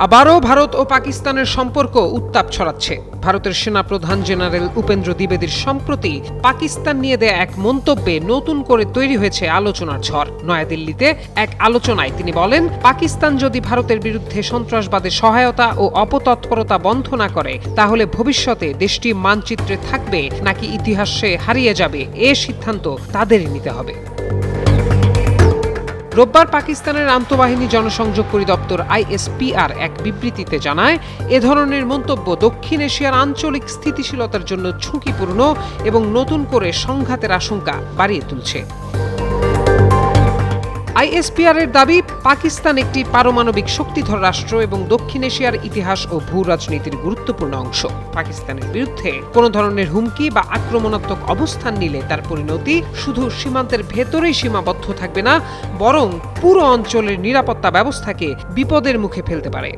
আবারও ভারত ও পাকিস্তানের সম্পর্ক উত্তাপ ছড়াচ্ছে। ভারতের সেনাপ্রধান জেনারেল উপেন্দ্র দ্বিবেদীর সম্প্রতি পাকিস্তান নিয়ে দেয়া এক মন্তব্যে নতুন করে তৈরি হয়েছে আলোচনার ঝড়। নয়াদিল্লিতে এক আলোচনায় তিনি বলেন, পাকিস্তান যদি ভারতের বিরুদ্ধে সন্ত্রাসবাদে সহায়তা ও অপতৎপরতা বন্ধ না করে, তাহলে ভবিষ্যতে দেশটি মানচিত্রে থাকবে নাকি ইতিহাসে হারিয়ে যাবে, এ সিদ্ধান্ত তাদেরই নিতে হবে। রোববার পাকিস্তানের আন্তঃবাহিনী জনসংযোগ পরিদপ্তর ISPR এক বিবৃতিতে জানায়, এ ধরনের মন্তব্য দক্ষিণ এশিয়ার আঞ্চলিক স্থিতিশীলতার জন্য ঝুঁকিপূর্ণ এবং নতুন করে সংঘাতের আশঙ্কা বাড়িয়ে তুলছে। ISPR এর দাবি, পাকিস্তান একটি পারমাণবিক শক্তিধর রাষ্ট্র এবং দক্ষিণ এশিয়ার ইতিহাস ও ভূ রাজনীতির গুরুত্বপূর্ণ অংশ। পাকিস্তানের বিরুদ্ধে কোনো ধরনের হুমকি বা আক্রমণাত্মক অবস্থান নিলে তার পরিণতি শুধু সীমান্তের ভেতরেই সীমাবদ্ধ থাকবে না, বরং পুরো অঞ্চলের নিরাপত্তা ব্যবস্থাকে বিপদের মুখে ফেলতে পারে।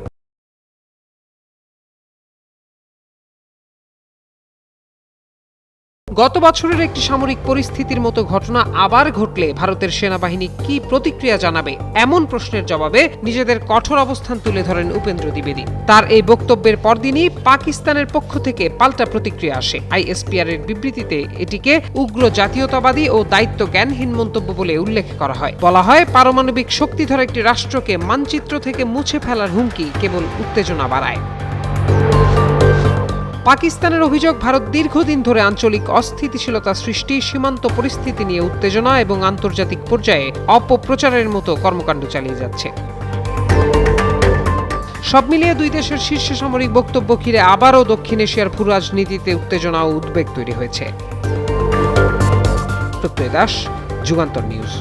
গত বছরের একটি সামরিক পরিস্থিতির মতো ঘটনা আবার ঘটলে ভারতের সেনাবাহিনী কি প্রতিক্রিয়া জানাবে, এমন প্রশ্নের জবাবে নিজেদের কঠোর অবস্থান তুলে ধরেন উপেন্দ্র দ্বিবেদী। তার এই বক্তব্যের পরদিনই পাকিস্তানের পক্ষ থেকে পাল্টা প্রতিক্রিয়া আসে। ISPR এর বিবৃতিতে এটিকে উগ্র জাতীয়তাবাদী ও দায়িত্ব জ্ঞানহীন মন্তব্য বলে উল্লেখ করা হয়। বলা হয়, পারমাণবিক শক্তিধর একটি রাষ্ট্রকে মানচিত্র থেকে মুছে ফেলার হুমকি কেবল উত্তেজনা বাড়ায়। পাকিস্তানের অভিযোগ, ভারত দীর্ঘদিন ধরে আঞ্চলিক অস্থিতিশীলতা সৃষ্টি, সীমান্ত পরিস্থিতি নিয়ে উত্তেজনা এবং আন্তর্জাতিক পর্যায়ে অপপ্রচারের মতো কর্মকাণ্ড চালিয়ে যাচ্ছে। সব মিলিয়ে দুই দেশের শীর্ষ সামরিক বক্তব্য ঘিরে আবারও দক্ষিণ এশিয়ার ভূ রাজনীতিতে উত্তেজনা ও উদ্বেগ তৈরি হয়েছে। প্রত্যয় দাস, যুগান্তর নিউজ।